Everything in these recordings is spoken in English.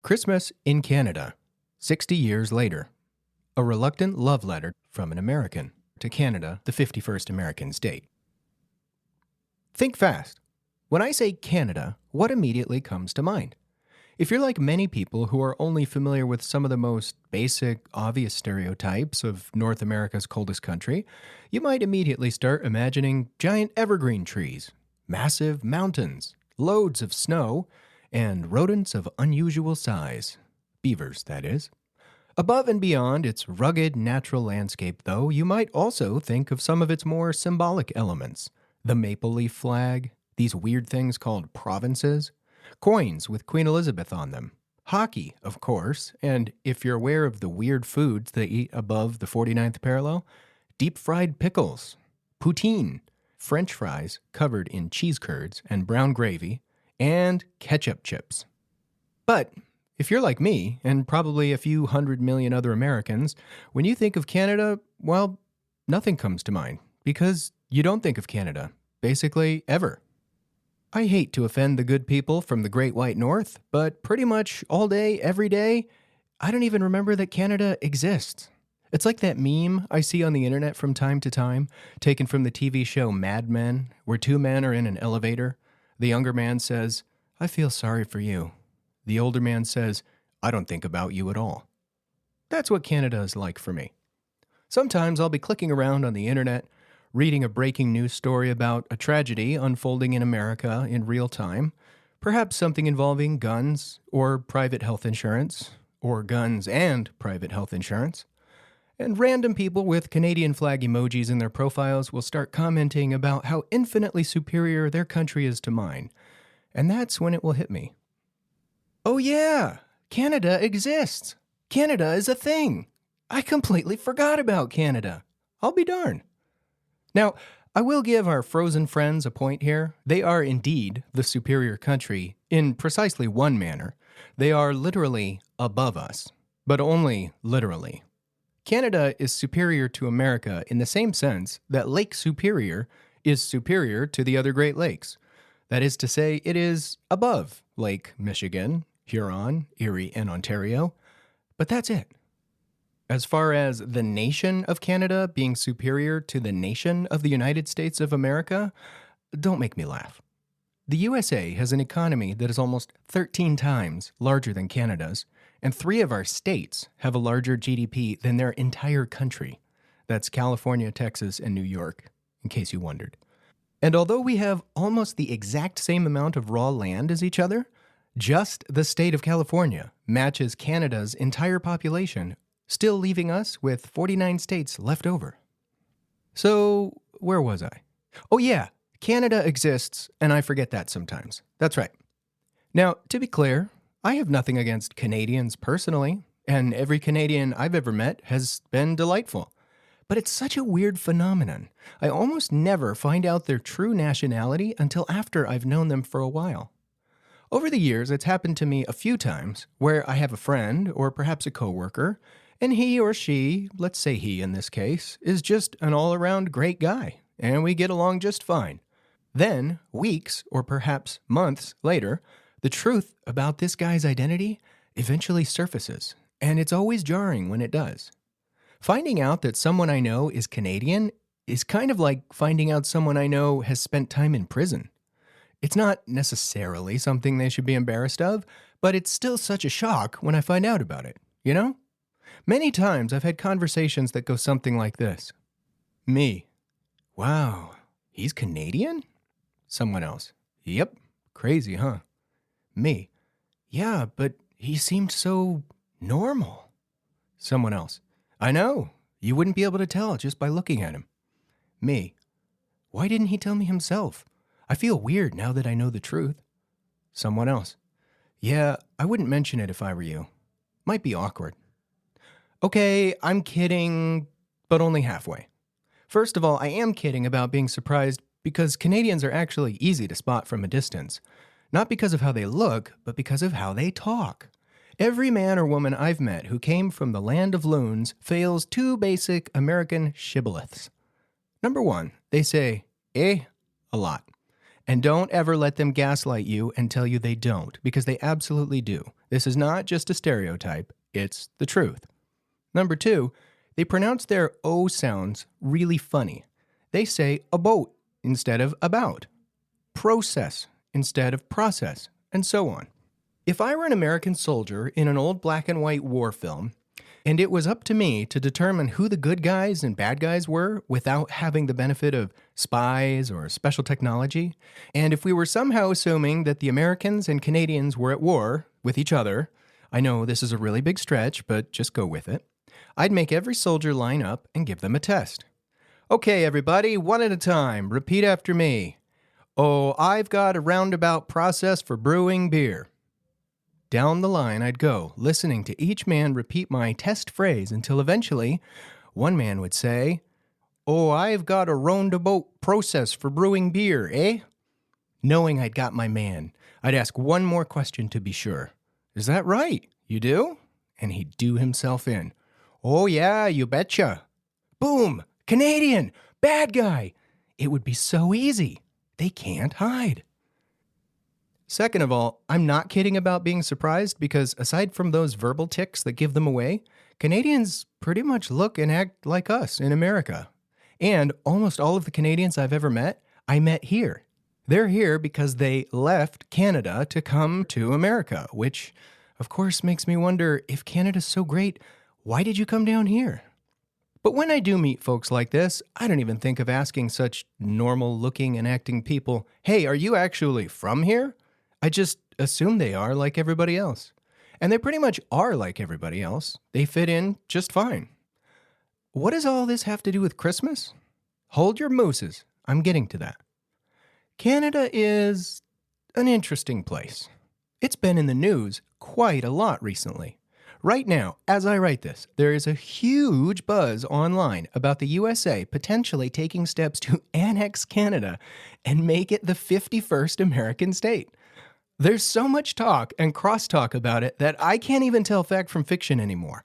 Christmas in Canada, 60 years later. A reluctant love letter from an American to Canada, the 51st American state. Think fast. When I say Canada, what immediately comes to mind? If you're like many people who are only familiar with some of the most basic, obvious stereotypes of North America's coldest country, you might immediately start imagining giant evergreen trees, massive mountains, loads of snow, and rodents of unusual size. Beavers, that is. Above and beyond its rugged natural landscape, though, you might also think of some of its more symbolic elements. The maple leaf flag, these weird things called provinces, coins with Queen Elizabeth on them, hockey, of course, and if you're aware of the weird foods they eat above the 49th parallel, deep-fried pickles, poutine, French fries covered in cheese curds and brown gravy, and ketchup chips. But if you're like me, and probably a few 100 million other Americans, when you think of Canada, well, nothing comes to mind, because you don't think of Canada, basically ever. I hate to offend the good people from the Great White North, but pretty much all day, every day, I don't even remember that Canada exists. It's like that meme I see on the internet from time to time, taken from the TV show Mad Men, where two men are in an elevator. The younger man says, "I feel sorry for you." The older man says, "I don't think about you at all." That's what Canada is like for me. Sometimes I'll be clicking around on the internet, reading a breaking news story about a tragedy unfolding in America in real time, perhaps something involving guns or private health insurance, or guns and private health insurance. And random people with Canadian flag emojis in their profiles will start commenting about how infinitely superior their country is to mine. And that's when it will hit me. Oh yeah, Canada exists. Canada is a thing. I completely forgot about Canada. I'll be darned. Now, I will give our frozen friends a point here. They are indeed the superior country in precisely one manner. They are literally above us, but only literally. Canada is superior to America in the same sense that Lake Superior is superior to the other Great Lakes. That is to say, it is above Lake Michigan, Huron, Erie, and Ontario. But that's it. As far as the nation of Canada being superior to the nation of the United States of America, don't make me laugh. The USA has an economy that is almost 13 times larger than Canada's, and 3 of our states have a larger GDP than their entire country. That's California, Texas, and New York, in case you wondered. And although we have almost the exact same amount of raw land as each other, just the state of California matches Canada's entire population, still leaving us with 49 states left over. So, where was I? Oh yeah, Canada exists, and I forget that sometimes. That's right. Now, to be clear, I have nothing against Canadians personally, and every Canadian I've ever met has been delightful. But it's such a weird phenomenon. I almost never find out their true nationality until after I've known them for a while. Over the years, it's happened to me a few times where I have a friend or perhaps a coworker, and he or she, let's say he in this case, is just an all-around great guy, and we get along just fine. Then, weeks or perhaps months later, the truth about this guy's identity eventually surfaces, and it's always jarring when it does. Finding out that someone I know is Canadian is kind of like finding out someone I know has spent time in prison. It's not necessarily something they should be embarrassed of, but it's still such a shock when I find out about it, you know? Many times I've had conversations that go something like this. Me. Wow, he's Canadian? Someone else. Yep, crazy, huh? Me. Yeah, but he seemed so normal. Someone else. I know. You wouldn't be able to tell just by looking at him. Me. Why didn't he tell me himself? I feel weird now that I know the truth. Someone else. Yeah, I wouldn't mention it if I were you. Might be awkward. Okay, I'm kidding, but only halfway. First of all, I am kidding about being surprised because Canadians are actually easy to spot from a distance. Not because of how they look, but because of how they talk. Every man or woman I've met who came from the land of loons fails 2 basic American shibboleths. Number 1, they say, eh, a lot. And don't ever let them gaslight you and tell you they don't, because they absolutely do. This is not just a stereotype, it's the truth. Number 2, they pronounce their O sounds really funny. They say a boat instead of about, process instead of process, and so on. If I were an American soldier in an old black and white war film, and it was up to me to determine who the good guys and bad guys were without having the benefit of spies or special technology, and if we were somehow assuming that the Americans and Canadians were at war with each other, I know this is a really big stretch, but just go with it, I'd make every soldier line up and give them a test. Okay, everybody, one at a time, repeat after me. Oh, I've got a roundabout process for brewing beer. Down the line I'd go, listening to each man repeat my test phrase until eventually one man would say, "Oh, I've got a roundabout process for brewing beer, eh?" Knowing I'd got my man, I'd ask one more question to be sure. "Is that right? You do?" And he'd do himself in. "Oh yeah, you betcha." Boom! Canadian! Bad guy! It would be so easy. They can't hide. Second of all, I'm not kidding about being surprised because aside from those verbal tics that give them away, Canadians pretty much look and act like us in America. And almost all of the Canadians I've ever met, I met here. They're here because they left Canada to come to America, which, of course, makes me wonder, if Canada's so great, why did you come down here? But when I do meet folks like this, I don't even think of asking such normal-looking and acting people, "Hey, are you actually from here?" I just assume they are like everybody else. And they pretty much are like everybody else. They fit in just fine. What does all this have to do with Christmas? Hold your mooses. I'm getting to that. Canada is an interesting place. It's been in the news quite a lot recently. Right now, as I write this, there is a huge buzz online about the USA potentially taking steps to annex Canada and make it the 51st American state. There's so much talk and crosstalk about it that I can't even tell fact from fiction anymore.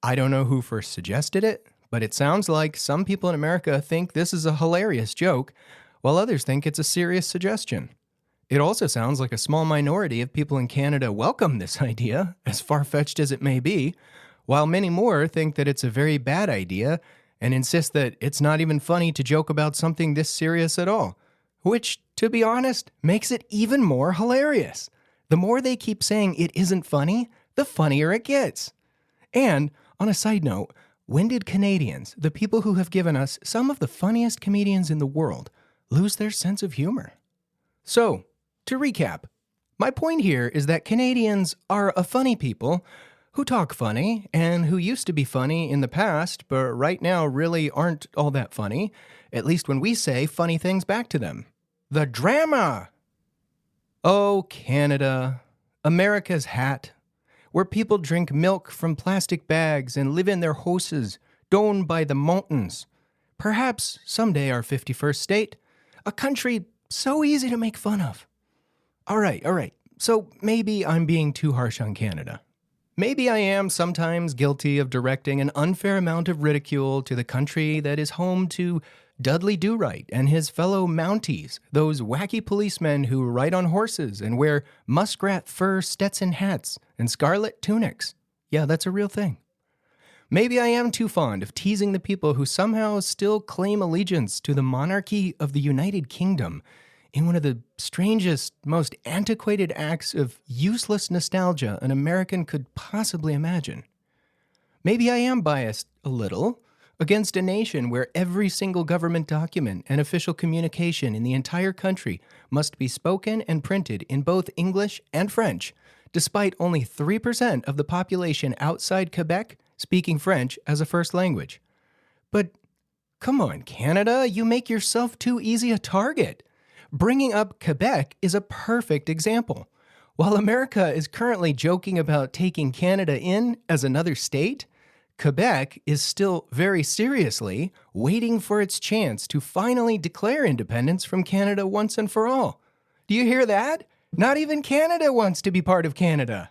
I don't know who first suggested it, but it sounds like some people in America think this is a hilarious joke, while others think it's a serious suggestion. It also sounds like a small minority of people in Canada welcome this idea, as far-fetched as it may be, while many more think that it's a very bad idea and insist that it's not even funny to joke about something this serious at all. Which, to be honest, makes it even more hilarious. The more they keep saying it isn't funny, the funnier it gets. And, on a side note, when did Canadians, the people who have given us some of the funniest comedians in the world, lose their sense of humor? So, to recap, my point here is that Canadians are a funny people who talk funny and who used to be funny in the past, but right now really aren't all that funny, at least when we say funny things back to them. The drama! Oh, Canada, America's hat, where people drink milk from plastic bags and live in their houses, down by the mountains. Perhaps someday our 51st state, a country so easy to make fun of. All right, so maybe I'm being too harsh on Canada. Maybe I am sometimes guilty of directing an unfair amount of ridicule to the country that is home to Dudley Do-Right and his fellow Mounties, those wacky policemen who ride on horses and wear muskrat fur Stetson hats and scarlet tunics. Yeah, that's a real thing. Maybe I am too fond of teasing the people who somehow still claim allegiance to the monarchy of the United Kingdom in one of the strangest, most antiquated acts of useless nostalgia an American could possibly imagine. Maybe I am biased a little against a nation where every single government document and official communication in the entire country must be spoken and printed in both English and French, despite only 3% of the population outside Quebec speaking French as a first language. But come on, Canada, you make yourself too easy a target. Bringing up Quebec is a perfect example. While America is currently joking about taking Canada in as another state, Quebec is still very seriously waiting for its chance to finally declare independence from Canada once and for all. Do you hear that? Not even Canada wants to be part of Canada.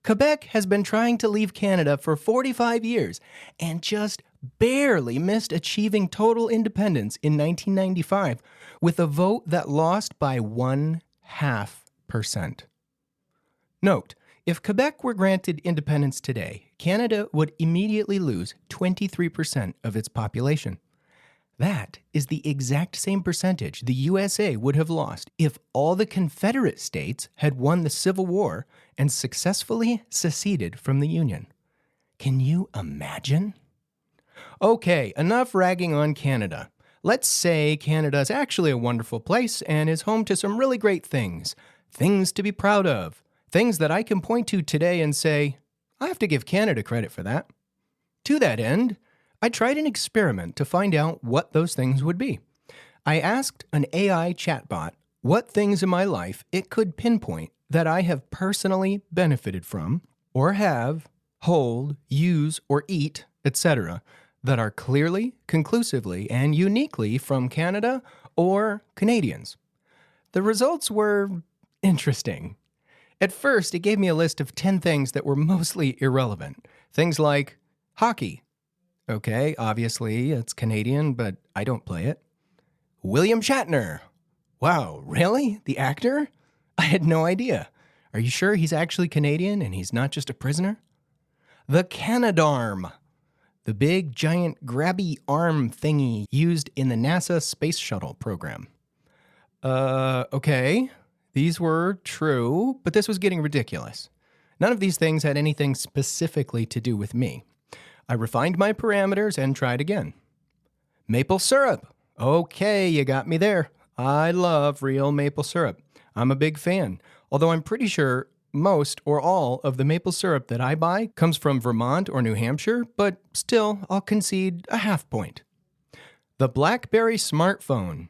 Quebec has been trying to leave Canada for 45 years and just barely missed achieving total independence in 1995 with a vote that lost by 0.5%. Note, if Quebec were granted independence today, Canada would immediately lose 23% of its population. That is the exact same percentage the USA would have lost if all the Confederate states had won the Civil War and successfully seceded from the Union. Can you imagine? Okay, enough ragging on Canada. Let's say Canada is actually a wonderful place and is home to some really great things. Things to be proud of. Things that I can point to today and say, I have to give Canada credit for that. To that end, I tried an experiment to find out what those things would be. I asked an AI chatbot what things in my life it could pinpoint that I have personally benefited from, or have, hold, use, or eat, etc., that are clearly, conclusively, and uniquely from Canada or Canadians. The results were interesting. At first, it gave me a list of 10 things that were mostly irrelevant. Things like hockey. Okay, obviously it's Canadian, but I don't play it. William Shatner. Wow, really? The actor? I had no idea. Are you sure he's actually Canadian and he's not just a prisoner? The Canadarm. The big, giant, grabby arm thingy used in the NASA Space Shuttle program. Okay. These were true, but this was getting ridiculous. None of these things had anything specifically to do with me. I refined my parameters and tried again. Maple syrup. Okay, you got me there. I love real maple syrup. I'm a big fan, although I'm pretty sure most or all of the maple syrup that I buy comes from Vermont or New Hampshire, but still, I'll concede a half point. The BlackBerry smartphone.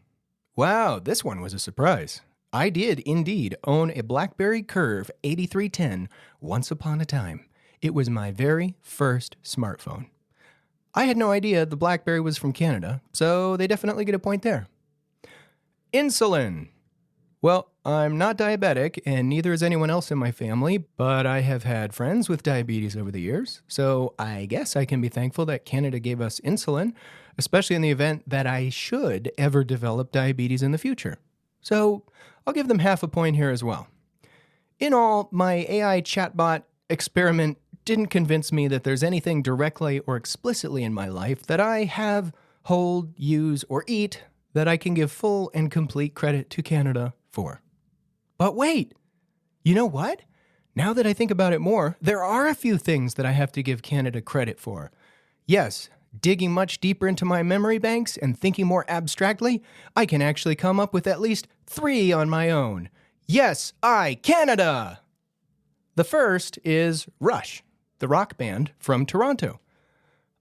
Wow, this one was a surprise. I did indeed own a BlackBerry Curve 8310 once upon a time. It was my very first smartphone. I had no idea the BlackBerry was from Canada, so they definitely get a point there. Insulin. Well, I'm not diabetic, and neither is anyone else in my family, but I have had friends with diabetes over the years, so I guess I can be thankful that Canada gave us insulin, especially in the event that I should ever develop diabetes in the future. So I'll give them half a point here as well. In all, my AI chatbot experiment didn't convince me that there's anything directly or explicitly in my life that I have, hold, use, or eat that I can give full and complete credit to Canada for. But wait, you know what? Now that I think about it more, there are a few things that I have to give Canada credit for. Yes, digging much deeper into my memory banks and thinking more abstractly, I can actually come up with at least 3 on my own. Yes, Canada! The first is Rush, the rock band from Toronto.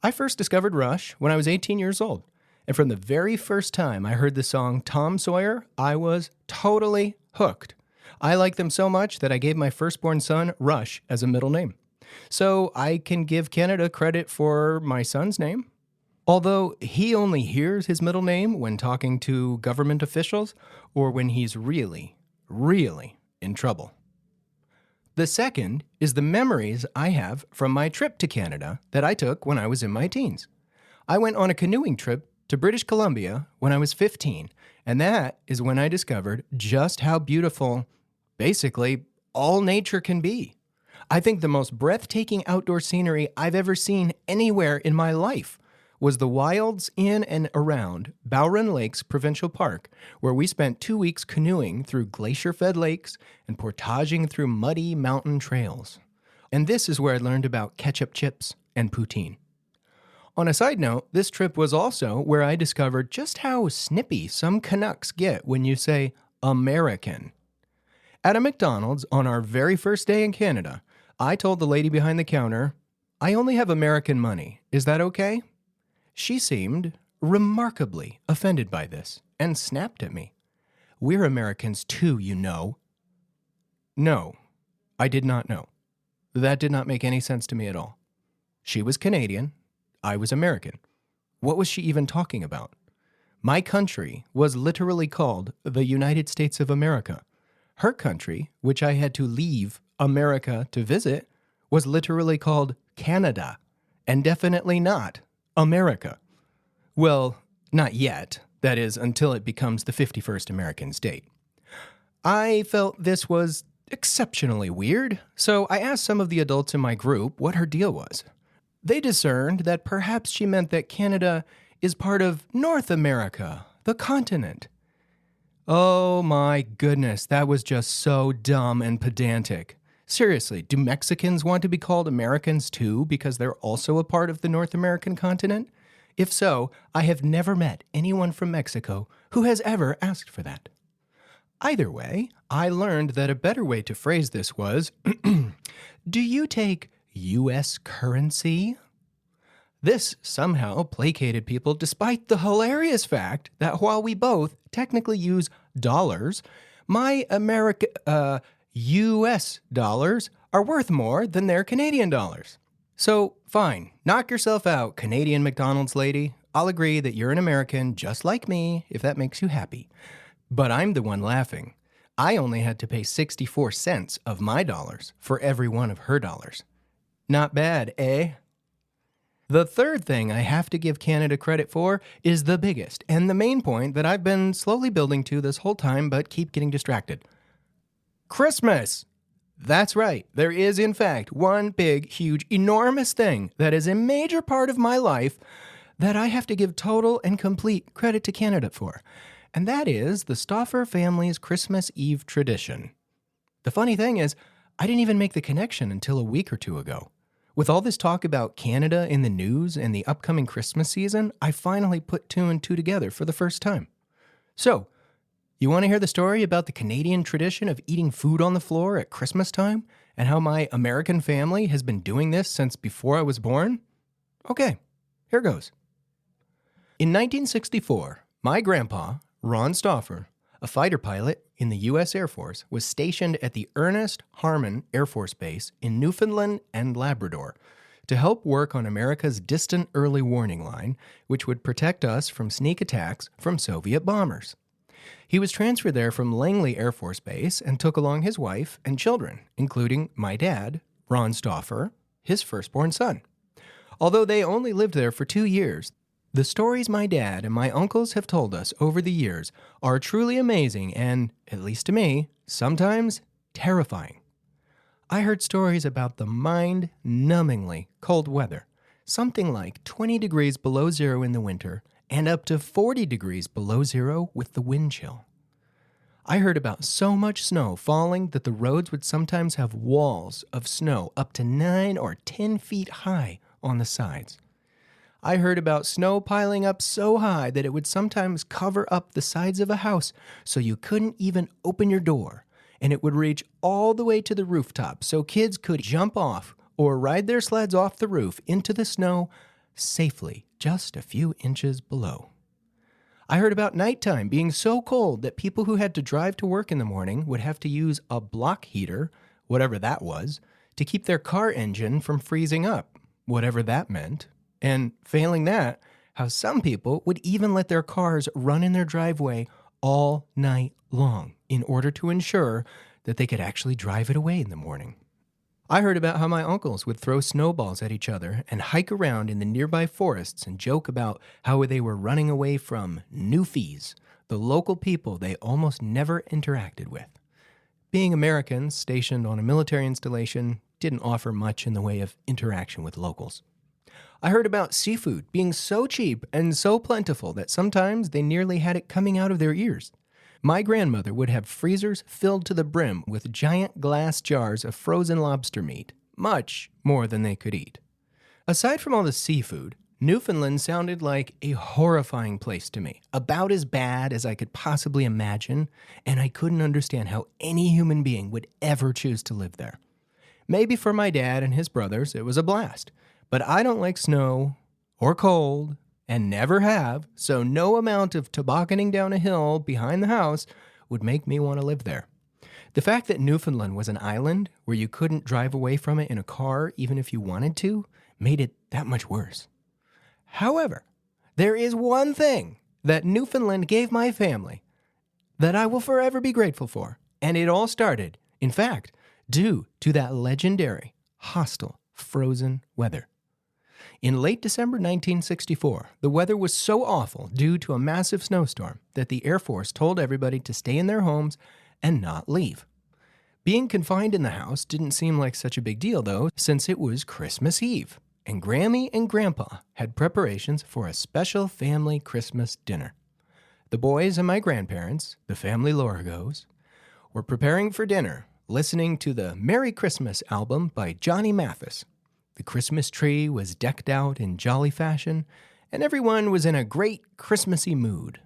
I first discovered Rush when I was 18 years old, and from the very first time I heard the song Tom Sawyer, I was totally hooked. I like them so much that I gave my firstborn son Rush as a middle name. So I can give Canada credit for my son's name. Although he only hears his middle name when talking to government officials or when he's really, really in trouble. The second is the memories I have from my trip to Canada that I took when I was in my teens. I went on a canoeing trip to British Columbia when I was 15, and that is when I discovered just how beautiful, basically, all nature can be. I think the most breathtaking outdoor scenery I've ever seen anywhere in my life was the wilds in and around Bowron Lakes Provincial Park, where we spent 2 weeks canoeing through glacier-fed lakes and portaging through muddy mountain trails. And this is where I learned about ketchup chips and poutine. On a side note, this trip was also where I discovered just how snippy some Canucks get when you say American. At a McDonald's on our very first day in Canada, I told the lady behind the counter, "I only have American money. Is that okay?" She seemed remarkably offended by this and snapped at me. "We're Americans too, you know." No, I did not know. That did not make any sense to me at all. She was Canadian. I was American. What was she even talking about? My country was literally called the United States of America. Her country, which I had to leave America to visit, was literally called Canada, and definitely not America. Well, not yet. That is, until it becomes the 51st American state. I felt this was exceptionally weird, so I asked some of the adults in my group what her deal was. They discerned that perhaps she meant that Canada is part of North America, the continent. Oh my goodness, that was just so dumb and pedantic. Seriously, do Mexicans want to be called Americans too because they're also a part of the North American continent? If so, I have never met anyone from Mexico who has ever asked for that. Either way, I learned that a better way to phrase this was, do you take U.S. currency? This somehow placated people despite the hilarious fact that while we both technically use dollars, my U.S. dollars are worth more than their Canadian dollars. So, fine, knock yourself out, Canadian McDonald's lady. I'll agree that you're an American just like me, if that makes you happy. But I'm the one laughing. I only had to pay 64 cents of my dollars for every one of her dollars. Not bad, eh? The third thing I have to give Canada credit for is the biggest and the main point that I've been slowly building to this whole time but keep getting distracted. Christmas! That's right, there is in fact one big, huge, enormous thing that is a major part of my life that I have to give total and complete credit to Canada for. And that is the Stauffer family's Christmas Eve tradition. The funny thing is, I didn't even make the connection until a week or two ago. With all this talk about Canada in the news and the upcoming Christmas season, I finally put two and two together for the first time. So, you want to hear the story about the Canadian tradition of eating food on the floor at Christmas time and how my American family has been doing this since before I was born? Okay, here goes. In 1964, my grandpa, Ron Stauffer, a fighter pilot in the U.S. Air Force, was stationed at the Ernest Harmon Air Force Base in Newfoundland and Labrador to help work on America's distant early warning line, which would protect us from sneak attacks from Soviet bombers. He was transferred there from Langley Air Force Base and took along his wife and children, including my dad, Ron Stauffer, his firstborn son. Although they only lived there for 2 years, the stories my dad and my uncles have told us over the years are truly amazing and, at least to me, sometimes terrifying. I heard stories about the mind-numbingly cold weather, something like 20 degrees below zero in the winter and up to 40 degrees below zero with the wind chill. I heard about so much snow falling that the roads would sometimes have walls of snow up to 9 or 10 feet high on the sides. I heard about snow piling up so high that it would sometimes cover up the sides of a house so you couldn't even open your door, and it would reach all the way to the rooftop so kids could jump off or ride their sleds off the roof into the snow safely just a few inches below. I heard about nighttime being so cold that people who had to drive to work in the morning would have to use a block heater, whatever that was, to keep their car engine from freezing up, whatever that meant. And failing that, how some people would even let their cars run in their driveway all night long in order to ensure that they could actually drive it away in the morning. I heard about how my uncles would throw snowballs at each other and hike around in the nearby forests and joke about how they were running away from Newfies, the local people they almost never interacted with. Being Americans stationed on a military installation didn't offer much in the way of interaction with locals. I heard about seafood being so cheap and so plentiful that sometimes they nearly had it coming out of their ears. My grandmother would have freezers filled to the brim with giant glass jars of frozen lobster meat, much more than they could eat. Aside from all the seafood, Newfoundland sounded like a horrifying place to me, about as bad as I could possibly imagine, and I couldn't understand how any human being would ever choose to live there. Maybe for my dad and his brothers it was a blast, but I don't like snow or cold and never have, so no amount of tobogganing down a hill behind the house would make me want to live there. The fact that Newfoundland was an island where you couldn't drive away from it in a car even if you wanted to made it that much worse. However, there is one thing that Newfoundland gave my family that I will forever be grateful for, and it all started, in fact, due to that legendary, hostile, frozen weather. In late December 1964, the weather was so awful due to a massive snowstorm that the Air Force told everybody to stay in their homes and not leave. Being confined in the house didn't seem like such a big deal, though, since it was Christmas Eve, and Grammy and Grandpa had preparations for a special family Christmas dinner. The boys and my grandparents, the family lore goes, were preparing for dinner, listening to the Merry Christmas album by Johnny Mathis. The Christmas tree was decked out in jolly fashion, and everyone was in a great Christmassy mood.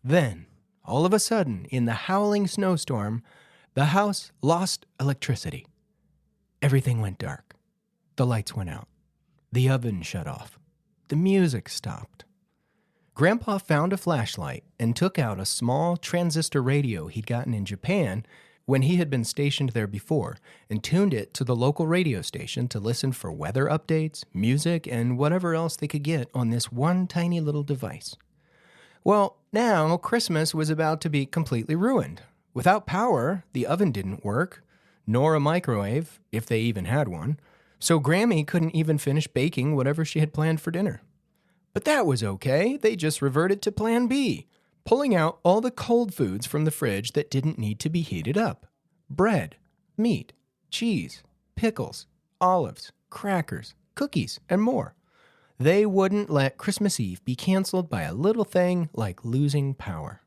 Then, all of a sudden, in the howling snowstorm, the house lost electricity. Everything went dark. The lights went out. The oven shut off. The music stopped. Grandpa found a flashlight and took out a small transistor radio he'd gotten in Japan when he had been stationed there before, and tuned it to the local radio station to listen for weather updates, music, and whatever else they could get on this one tiny little device. Well, now Christmas was about to be completely ruined. Without power, the oven didn't work, nor a microwave, if they even had one, so Grammy couldn't even finish baking whatever she had planned for dinner. But that was okay. They just reverted to Plan B, pulling out all the cold foods from the fridge that didn't need to be heated up. Bread, meat, cheese, pickles, olives, crackers, cookies, and more. They wouldn't let Christmas Eve be canceled by a little thing like losing power.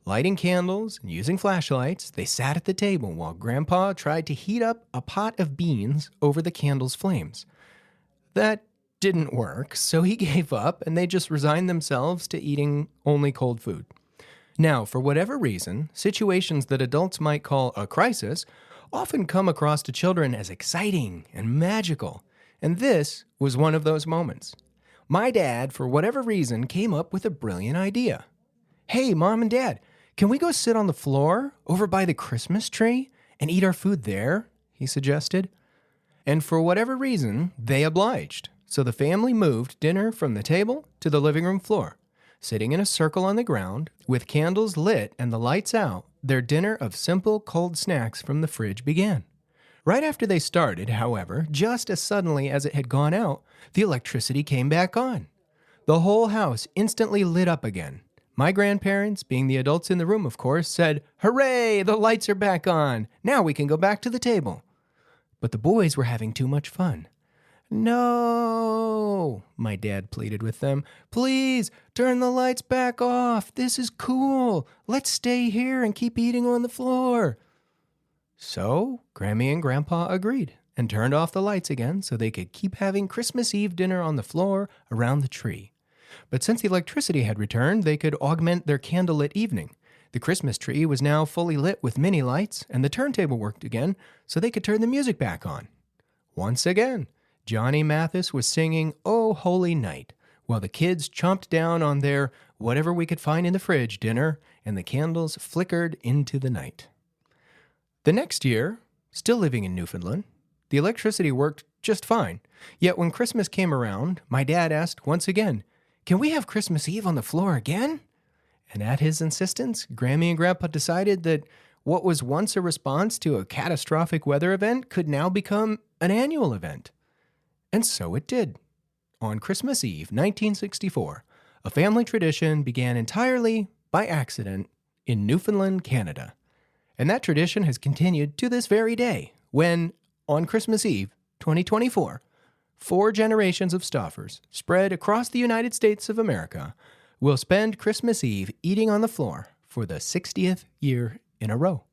Lighting candles and using flashlights, they sat at the table while Grandpa tried to heat up a pot of beans over the candle's flames. That didn't work, so he gave up and they just resigned themselves to eating only cold food. Now, for whatever reason, situations that adults might call a crisis often come across to children as exciting and magical, and this was one of those moments. My dad, for whatever reason, came up with a brilliant idea. "Hey, Mom and Dad, can we go sit on the floor over by the Christmas tree and eat our food there?" he suggested. And for whatever reason, they obliged. So the family moved dinner from the table to the living room floor. Sitting in a circle on the ground, with candles lit and the lights out, their dinner of simple cold snacks from the fridge began. Right after they started, however, just as suddenly as it had gone out, the electricity came back on. The whole house instantly lit up again. My grandparents, being the adults in the room, of course, said, "Hooray, the lights are back on. Now we can go back to the table." But the boys were having too much fun. "No," my dad pleaded with them. "Please, turn the lights back off. This is cool. Let's stay here and keep eating on the floor." So, Grammy and Grandpa agreed and turned off the lights again so they could keep having Christmas Eve dinner on the floor around the tree. But since the electricity had returned, they could augment their candlelit evening. The Christmas tree was now fully lit with mini lights, and the turntable worked again so they could turn the music back on. Once again, Johnny Mathis was singing "Oh Holy Night," while the kids chomped down on their whatever we could find in the fridge dinner, and the candles flickered into the night. The next year, still living in Newfoundland, the electricity worked just fine. Yet when Christmas came around, my dad asked once again, "Can we have Christmas Eve on the floor again?" And at his insistence, Grammy and Grandpa decided that what was once a response to a catastrophic weather event could now become an annual event. And so it did. On Christmas Eve, 1964, a family tradition began entirely by accident in Newfoundland, Canada. And that tradition has continued to this very day, when, on Christmas Eve, 2024, 4 generations of Stoffers, spread across the United States of America, will spend Christmas Eve eating on the floor for the 60th year in a row.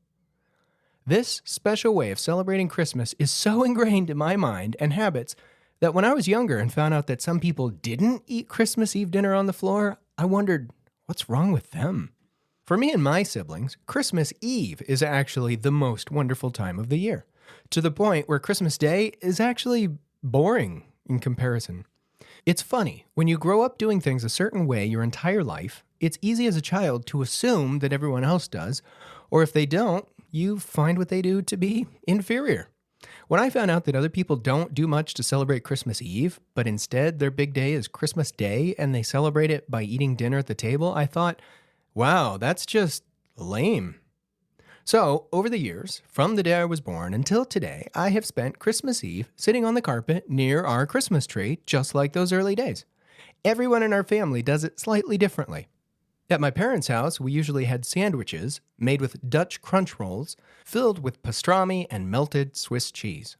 This special way of celebrating Christmas is so ingrained in my mind and habits that when I was younger and found out that some people didn't eat Christmas Eve dinner on the floor, I wondered, what's wrong with them? For me and my siblings, Christmas Eve is actually the most wonderful time of the year, to the point where Christmas Day is actually boring in comparison. It's funny, when you grow up doing things a certain way your entire life, it's easy as a child to assume that everyone else does, or if they don't, you find what they do to be inferior. When I found out that other people don't do much to celebrate Christmas Eve, but instead their big day is Christmas Day and they celebrate it by eating dinner at the table, I thought, wow, that's just lame. So, over the years, from the day I was born until today, I have spent Christmas Eve sitting on the carpet near our Christmas tree, just like those early days. Everyone in our family does it slightly differently. At my parents' house, we usually had sandwiches made with Dutch crunch rolls filled with pastrami and melted Swiss cheese.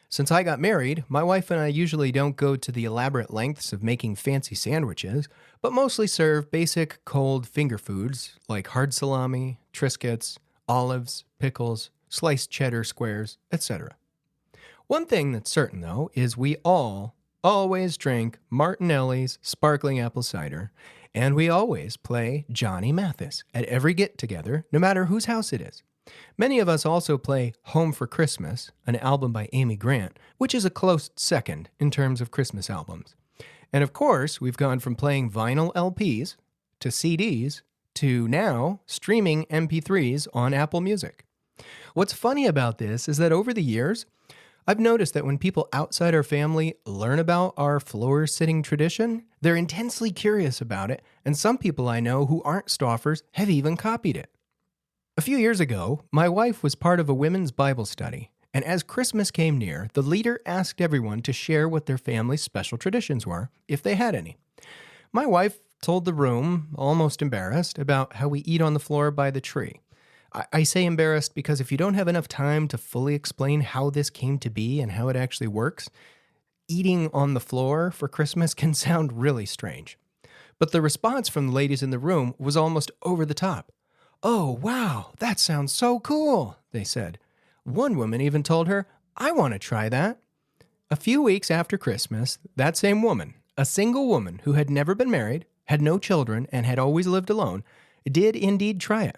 Since I got married, my wife and I usually don't go to the elaborate lengths of making fancy sandwiches, but mostly serve basic cold finger foods like hard salami, Triscuits, olives, pickles, sliced cheddar squares, etc. One thing that's certain, though, is we all always drink Martinelli's sparkling apple cider, and we always play Johnny Mathis at every get-together, no matter whose house it is. Many of us also play Home for Christmas, an album by Amy Grant, which is a close second in terms of Christmas albums. And of course, we've gone from playing vinyl LPs to CDs to now streaming MP3s on Apple Music. What's funny about this is that over the years, I've noticed that when people outside our family learn about our floor-sitting tradition, they're intensely curious about it, and some people I know who aren't Stoffers have even copied it. A few years ago, my wife was part of a women's Bible study, and as Christmas came near, the leader asked everyone to share what their family's special traditions were, if they had any. My wife told the room, almost embarrassed, about how we eat on the floor by the tree. I say embarrassed because if you don't have enough time to fully explain how this came to be and how it actually works, eating on the floor for Christmas can sound really strange. But the response from the ladies in the room was almost over the top. "Oh, wow, that sounds so cool," they said. One woman even told her, "I want to try that." A few weeks after Christmas, that same woman, a single woman who had never been married, had no children, and had always lived alone, did indeed try it,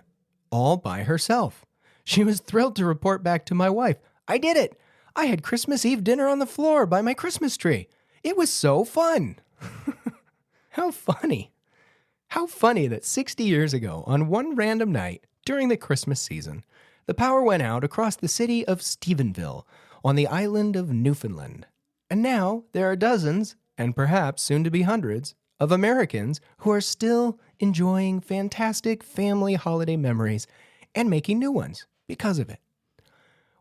all by herself. She was thrilled to report back to my wife, "I did it! I had Christmas Eve dinner on the floor by my Christmas tree. It was so fun!" How funny. How funny that 60 years ago, on one random night during the Christmas season, the power went out across the city of Stephenville on the island of Newfoundland. And now there are dozens, and perhaps soon to be hundreds, of Americans who are still enjoying fantastic family holiday memories and making new ones because of it.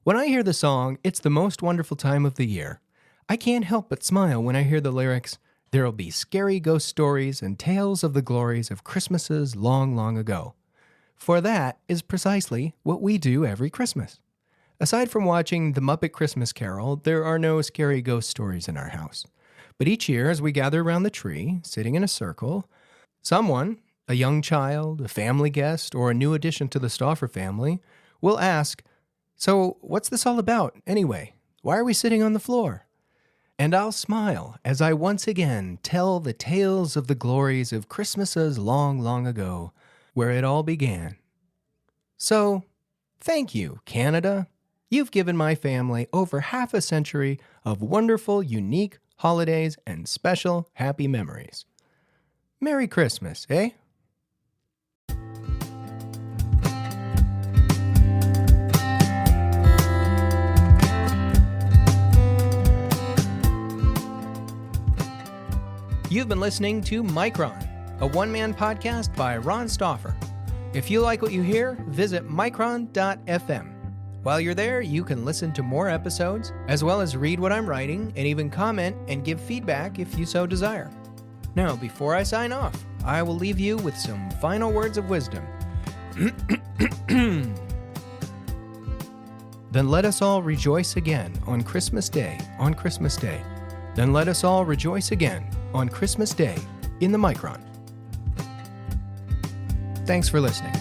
When I hear the song, "It's the Most Wonderful Time of the Year," I can't help but smile when I hear the lyrics, "There'll be scary ghost stories and tales of the glories of Christmases long, long ago." For that is precisely what we do every Christmas. Aside from watching The Muppet Christmas Carol, there are no scary ghost stories in our house. But each year, as we gather around the tree, sitting in a circle, someone, a young child, a family guest, or a new addition to the Stauffer family, will ask, "So, what's this all about, anyway? Why are we sitting on the floor?" And I'll smile as I once again tell the tales of the glories of Christmases long, long ago, where it all began. So, thank you, Canada. You've given my family over half a century of wonderful, unique holidays and special, happy memories. Merry Christmas, eh? You've been listening to Micron, a one-man podcast by Ron Stauffer. If you like what you hear, visit micron.fm. While you're there, you can listen to more episodes, as well as read what I'm writing, and even comment and give feedback if you so desire. Now, before I sign off, I will leave you with some final words of wisdom. Then let us all rejoice again on Christmas Day, Then let us all rejoice again on Christmas Day in the Micron. Thanks for listening.